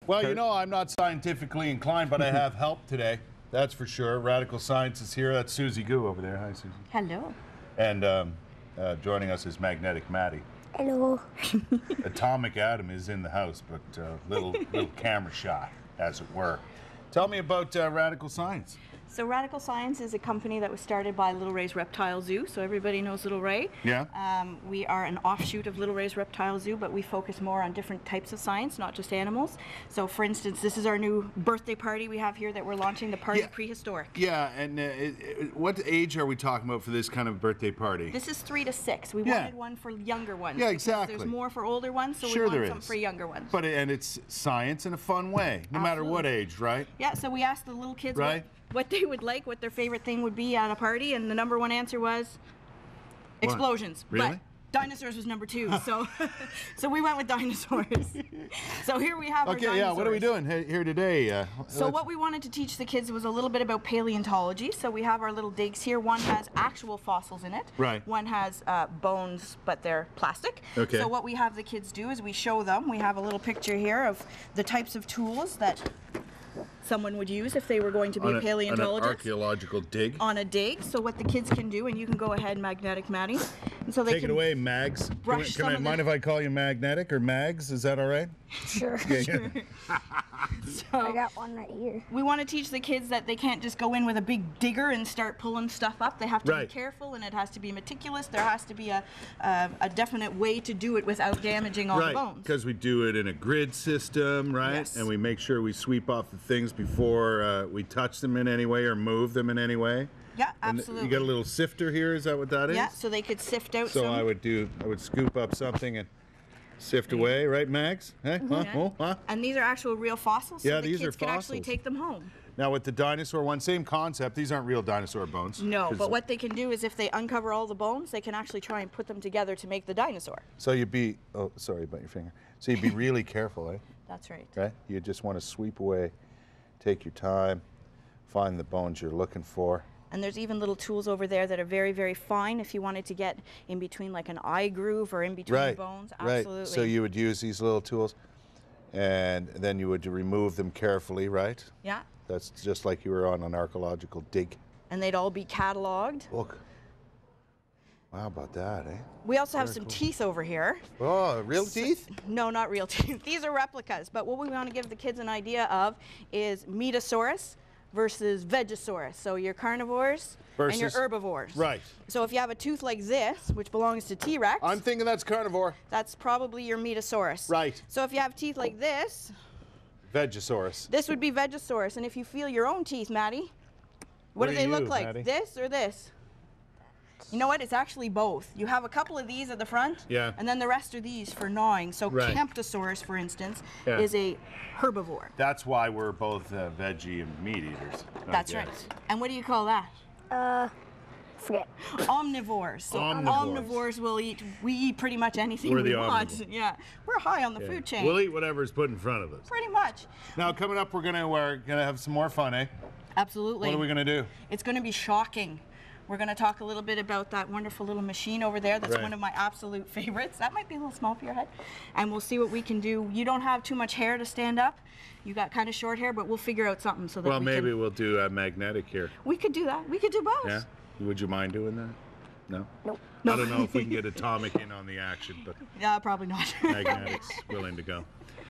Well, you know, I'm not scientifically inclined, but I have help today. That's for sure. Radical Science is here. That's Suzy Goo over there. Hi, Suzy. Hello. And joining us is Magnetic Matty. Hello. Atomic Atom is in the house, but little camera shy, as it were. Tell me about Radical Science. So Radical Science is a company that was started by Little Ray's Reptile Zoo, so everybody knows Little Ray. Yeah. We are an offshoot of Little Ray's Reptile Zoo, but we focus more on different types of science, not just animals. So for instance, this is our new birthday party we have here that we're launching, the Party Prehistoric. Yeah, and what age are we talking about for this kind of birthday party? This is 3 to 6. We wanted one for younger ones. Yeah, exactly. There's more for older ones, so sure we want some for younger ones. But and it's science in a fun way, no matter what age, right? Yeah, so we asked the little kids right? what they would like, what their favorite thing would be at a party, and the number one answer was explosions. Really? But dinosaurs was number 2, so so we went with dinosaurs. So here we have our dinosaurs. Yeah, what are we doing here today? So what we wanted to teach the kids was a little bit about paleontology. So we have our little digs here. One has actual fossils in it. Right. One has bones, but they're plastic. Okay. So what we have the kids do is we show them. We have a little picture here of the types of tools that someone would use if they were going to be a paleontologist. On an archaeological dig. On a dig. So what the kids can do, and you can go ahead, Magnetic Matty. And so they Take it away, Mags. Can I mind if I call you Magnetic or Mags? Is that all right? Sure. Yeah, sure. So I got one right here. We want to teach the kids that they can't just go in with a big digger and start pulling stuff up. They have to be careful, and it has to be meticulous. There has to be a definite way to do it without damaging all the bones. Right, because we do it in a grid system, right? Yes. And we make sure we sweep off the things before we touch them in any way or move them in any way. Yeah, absolutely. And you got a little sifter here, is that what that is? Yeah, so they could sift out some. So I would scoop up something and sift away, right, Mags? Hey? Huh? Yeah. Oh, huh? And these are actual real fossils, so Yeah, the these kids are can actually fossils. take them home. Now with the dinosaur one, same concept. These aren't real dinosaur bones. No, but what they can do is if they uncover all the bones, they can actually try and put them together to make the dinosaur. So you'd be, oh, sorry about your finger. So you'd be really careful, eh? That's right. Right? You just want to sweep away, take your time, find the bones you're looking for. And there's even little tools over there that are very, very fine if you wanted to get in between like an eye groove or in between bones. Absolutely. Right. So you would use these little tools and then you would remove them carefully, right? Yeah. That's just like you were on an archaeological dig. And they'd all be cataloged. Look. Wow, about that, eh? We also have some teeth over here. Oh, real teeth? No, not real teeth. These are replicas. But what we want to give the kids an idea of is Metasaurus versus Vegosaurus. So your carnivores and your herbivores. Right. So if you have a tooth like this, which belongs to T-Rex. I'm thinking that's carnivore. That's probably your Metasaurus. Right. So if you have teeth like this. Vegosaurus. This would be Vegosaurus. And if you feel your own teeth, Matty, what do they look like? Matty? This or this? You know what? It's actually both. You have a couple of these at the front, and then the rest are these for gnawing. So Camptosaurus, for instance, is a herbivore. That's why we're both veggie and meat eaters. That's right. And what do you call that? Forget. Omnivores. So omnivores will eat. We eat pretty much anything we want. Omnivores. Yeah, we're high on the food chain. We'll eat whatever's put in front of us. Pretty much. Now coming up, we're gonna have some more fun, eh? Absolutely. What are we gonna do? It's gonna be shocking. We're going to talk a little bit about that wonderful little machine over there. That's one of my absolute favorites. That might be a little small for your head. And we'll see what we can do. You don't have too much hair to stand up. You got kind of short hair, but we'll figure out something so that well, maybe we'll do magnetic here. We could do that. We could do both. Yeah? Would you mind doing that? No? Nope. I don't know if we can get Atomic in on the action, but yeah, probably not. Magnetic's willing to go.